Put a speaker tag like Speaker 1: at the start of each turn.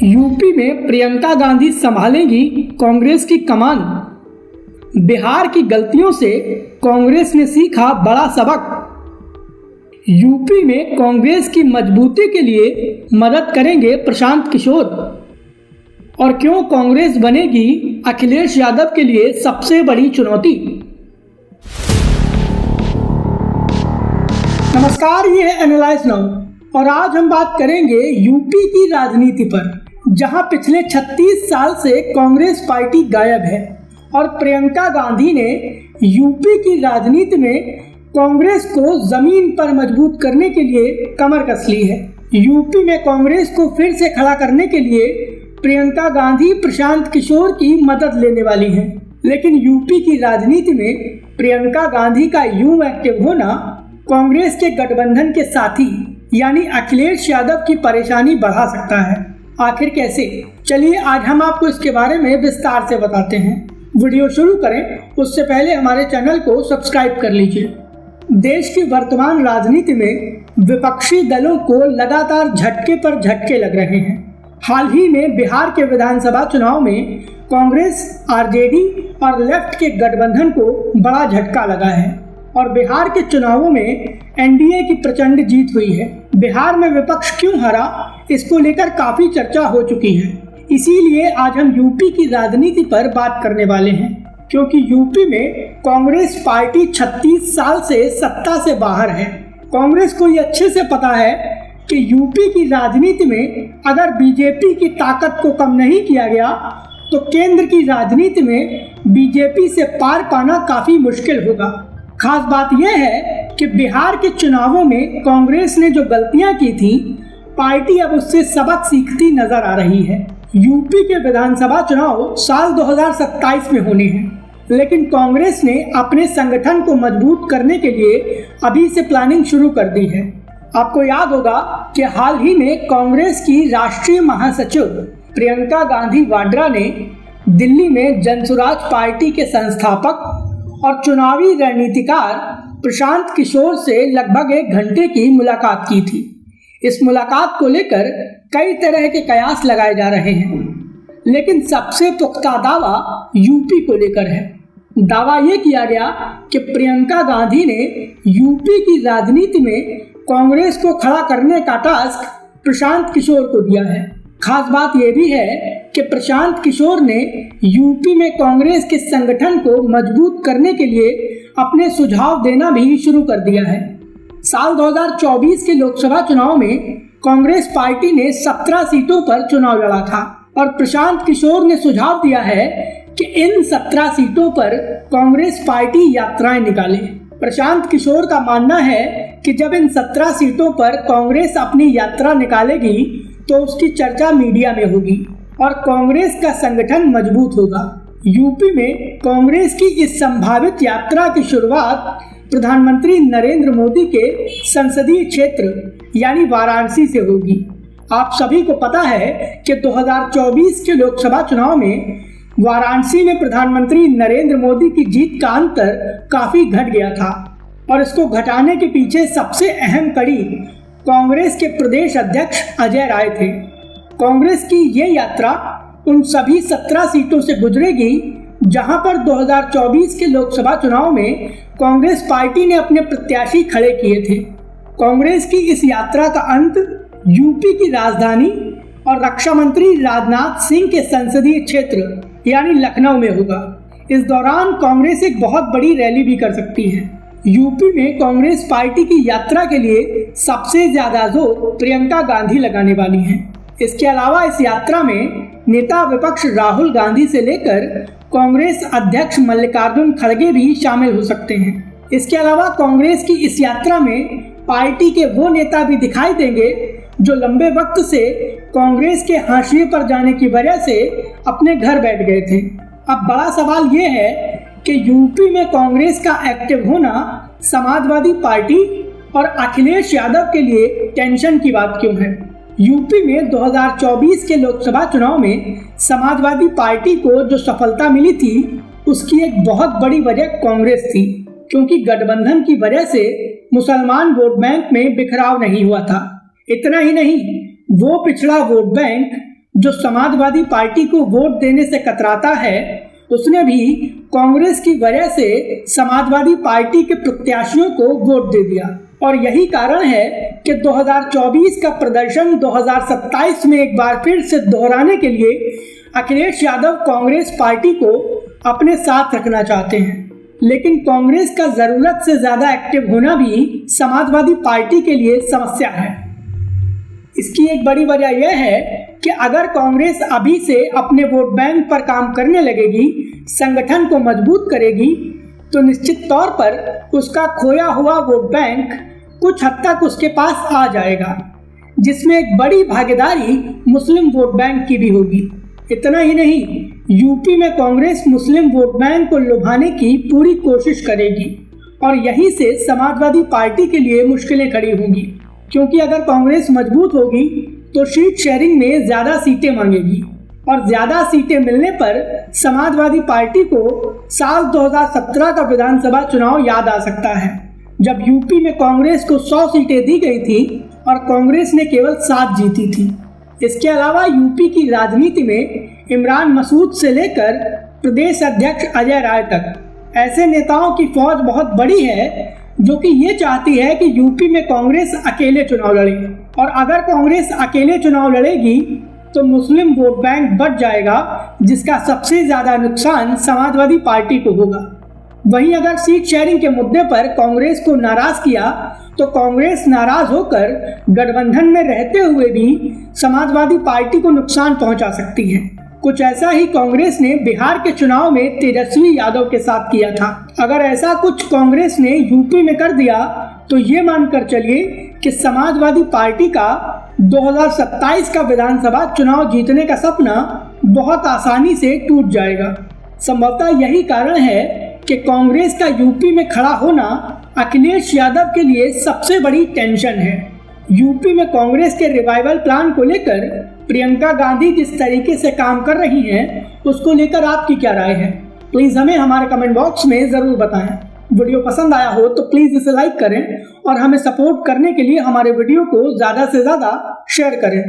Speaker 1: UP में प्रियंका गांधी संभालेंगी कांग्रेस की कमान। बिहार की गलतियों से कांग्रेस ने सीखा बड़ा सबक। यूपी में कांग्रेस की मजबूती के लिए मदद करेंगे प्रशांत किशोर। और क्यों कांग्रेस बनेगी अखिलेश यादव के लिए सबसे बड़ी चुनौती। नमस्कार, ये है एनालाइज नाउ और आज हम बात करेंगे यूपी की राजनीति पर, जहां पिछले 36 साल से कांग्रेस पार्टी गायब है और प्रियंका गांधी ने यूपी की राजनीति में कांग्रेस को जमीन पर मजबूत करने के लिए कमर कस ली है। यूपी में कांग्रेस को फिर से खड़ा करने के लिए प्रियंका गांधी प्रशांत किशोर की मदद लेने वाली हैं। लेकिन यूपी की राजनीति में प्रियंका गांधी का यूं एक्टिव होना कांग्रेस के गठबंधन के साथी यानी अखिलेश यादव की परेशानी बढ़ा सकता है। आखिर कैसे, चलिए आज हम आपको इसके बारे में विस्तार से बताते हैं। वीडियो शुरू करें उससे पहले हमारे चैनल को सब्सक्राइब कर लीजिए। देश की वर्तमान राजनीति में विपक्षी दलों को लगातार झटके पर झटके लग रहे हैं। हाल ही में बिहार के विधानसभा चुनाव में कांग्रेस, आरजेडी और लेफ्ट के गठबंधन को बड़ा झटका लगा है और बिहार के चुनावों में एनडीए की प्रचंड जीत हुई है। बिहार में विपक्ष क्यों हारा, इसको लेकर काफी चर्चा हो चुकी है। इसीलिए आज हम यूपी की राजनीति पर बात करने वाले हैं, क्योंकि यूपी में कांग्रेस पार्टी 36 साल से सत्ता से बाहर है। कांग्रेस को ये अच्छे से पता है कि यूपी की राजनीति में अगर बीजेपी की ताकत को कम नहीं किया गया तो केंद्र की राजनीति में बीजेपी से पार पाना काफी मुश्किल होगा। खास बात यह है कि बिहार के चुनावों में कांग्रेस ने जो गलतियां की थी, पार्टी अब उससे सबक सीखती नजर आ रही है। यूपी के विधानसभा चुनाव साल 2027 में होने हैं, लेकिन कांग्रेस ने अपने संगठन को मजबूत करने के लिए अभी से प्लानिंग शुरू कर दी है। आपको याद होगा कि हाल ही में कांग्रेस की राष्ट्रीय महासचिव प्रियंका गांधी वाड्रा ने दिल्ली में जनसुराज पार्टी के संस्थापक और चुनावी रणनीतिकार प्रशांत किशोर से लगभग 1 घंटे की मुलाकात की थी। इस मुलाकात को लेकर कई तरह के कयास लगाए जा रहे हैं, लेकिन सबसे पुख्ता दावा यूपी को लेकर है। दावा यह किया गया कि प्रियंका गांधी ने यूपी की राजनीति में कांग्रेस को खड़ा करने का टास्क प्रशांत किशोर को दिया है। खास बात यह भी है कि प्रशांत किशोर ने यूपी में कांग्रेस के संगठन को मजबूत करने के लिए अपने सुझाव देना भी शुरू कर दिया है। साल 2024 के लोकसभा चुनाव में कांग्रेस पार्टी ने 17 सीटों पर चुनाव लड़ा था और प्रशांत किशोर ने सुझाव दिया है कि इन 17 सीटों पर कांग्रेस पार्टी यात्राएं निकाले। प्रशांत किशोर का मानना है कि जब इन 17 सीटों पर कांग्रेस अपनी यात्रा निकालेगी तो उसकी चर्चा मीडिया में होगी और कांग्रेस का संगठन मजबूत होगा। यूपी में कांग्रेस की इस संभावित यात्रा की शुरुआत प्रधानमंत्री नरेंद्र मोदी के संसदीय क्षेत्र यानी वाराणसी से होगी। आप सभी को पता है कि 2024 के लोकसभा चुनाव में वाराणसी में प्रधानमंत्री नरेंद्र मोदी की जीत का अंतर काफी घट गया था और इसको घटाने के पीछे सबसे अहम कड़ी कांग्रेस के प्रदेश अध्यक्ष अजय राय थे। कांग्रेस की ये यात्रा उन सभी 17 सीटों से गुजरेगी जहां पर 2024 के लोकसभा चुनाव में कांग्रेस पार्टी ने अपने प्रत्याशी खड़े किए थे। कांग्रेस की इस यात्रा का अंत यूपी की राजधानी और रक्षा मंत्री राजनाथ सिंह के संसदीय क्षेत्र यानी लखनऊ में होगा। इस दौरान कांग्रेस एक बहुत बड़ी रैली भी कर सकती है। यूपी में कांग्रेस पार्टी की यात्रा के लिए सबसे ज्यादा जोर प्रियंका गांधी लगाने वाली हैं। इसके अलावा इस यात्रा में नेता विपक्ष राहुल गांधी से लेकर कांग्रेस अध्यक्ष मल्लिकार्जुन खड़गे भी शामिल हो सकते हैं। इसके अलावा कांग्रेस की इस यात्रा में पार्टी के वो नेता भी दिखाई देंगे जो लंबे वक्त से कांग्रेस के हाशिए पर जाने की वजह से अपने घर बैठ गए थे। अब बड़ा सवाल ये है कि यूपी में कांग्रेस का एक्टिव होना समाजवादी पार्टी और अखिलेश यादव के लिए टेंशन की बात क्यों है। यूपी में 2024 के लोकसभा चुनाव में समाजवादी पार्टी को जो सफलता मिली थी उसकी एक बहुत बड़ी वजह कांग्रेस थी, क्योंकि गठबंधन की वजह से मुसलमान वोट बैंक में बिखराव नहीं हुआ था। इतना ही नहीं, वो पिछड़ा वोट बैंक जो समाजवादी पार्टी को वोट देने से कतराता है, उसने भी कांग्रेस की वजह से समाजवादी पार्टी के प्रत्याशियों को वोट दे दिया। और यही कारण है कि 2024 का प्रदर्शन 2027 में एक बार फिर से दोहराने के लिए अखिलेश यादव कांग्रेस पार्टी को अपने साथ रखना चाहते हैं। लेकिन कांग्रेस का जरूरत से ज्यादा एक्टिव होना भी समाजवादी पार्टी के लिए समस्या है। इसकी एक बड़ी वजह यह है कि अगर कांग्रेस अभी से अपने वोट बैंक पर काम करने लगेगी, संगठन को मजबूत करेगी, तो निश्चित तौर पर उसका खोया हुआ वोट बैंक कुछ हद तक उसके पास आ जाएगा, जिसमें एक बड़ी भागीदारी मुस्लिम वोट बैंक की भी होगी। इतना ही नहीं, यूपी में कांग्रेस मुस्लिम वोट बैंक को लुभाने की पूरी कोशिश करेगी और यहीं से समाजवादी पार्टी के लिए मुश्किलें खड़ी होंगी, क्योंकि अगर कांग्रेस मजबूत होगी तो सीट शेयरिंग में ज्यादा सीटें मांगेगी और ज्यादा सीटें मिलने पर समाजवादी पार्टी को साल 2017 का विधानसभा चुनाव याद आ सकता है, जब यूपी में कांग्रेस को 100 सीटें दी गई थी और कांग्रेस ने केवल 7 जीती थी। इसके अलावा यूपी की राजनीति में इमरान मसूद से लेकर प्रदेश अध्यक्ष अजय राय तक ऐसे नेताओं की फौज बहुत बड़ी है जो कि ये चाहती है कि यूपी में कांग्रेस अकेले चुनाव लड़े, और अगर कांग्रेस अकेले चुनाव लड़ेगी तो मुस्लिम वोट बैंक बढ़ जाएगा, जिसका सबसे ज्यादा नुकसान समाजवादी पार्टी को होगा। वहीं अगर सीट शेयरिंग के मुद्दे पर कांग्रेस को नाराज किया तो कांग्रेस नाराज होकर गठबंधन में रहते हुए भी समाजवादी पार्टी को नुकसान पहुंचा सकती है। कुछ ऐसा ही कांग्रेस ने बिहार के चुनाव में तेजस्वी यादव के साथ किया था। अगर ऐसा कुछ कांग्रेस ने यूपी में कर दिया तो ये मानकर चलिए कि समाजवादी पार्टी का 2027 का विधानसभा चुनाव जीतने का सपना बहुत आसानी से टूट जाएगा। संभवतः यही कारण है कि कांग्रेस का यूपी में खड़ा होना अखिलेश यादव के लिए सबसे बड़ी टेंशन है। यूपी में कांग्रेस के रिवाइवल प्लान को लेकर प्रियंका गांधी जिस तरीके से काम कर रही हैं, उसको लेकर आपकी क्या राय है? प्लीज हमें हमारे कमेंट बॉक्स में जरूर बताएं। वीडियो पसंद आया हो तो प्लीज इसे लाइक करें और हमें सपोर्ट करने के लिए हमारे वीडियो को ज्यादा से ज्यादा शेयर करें।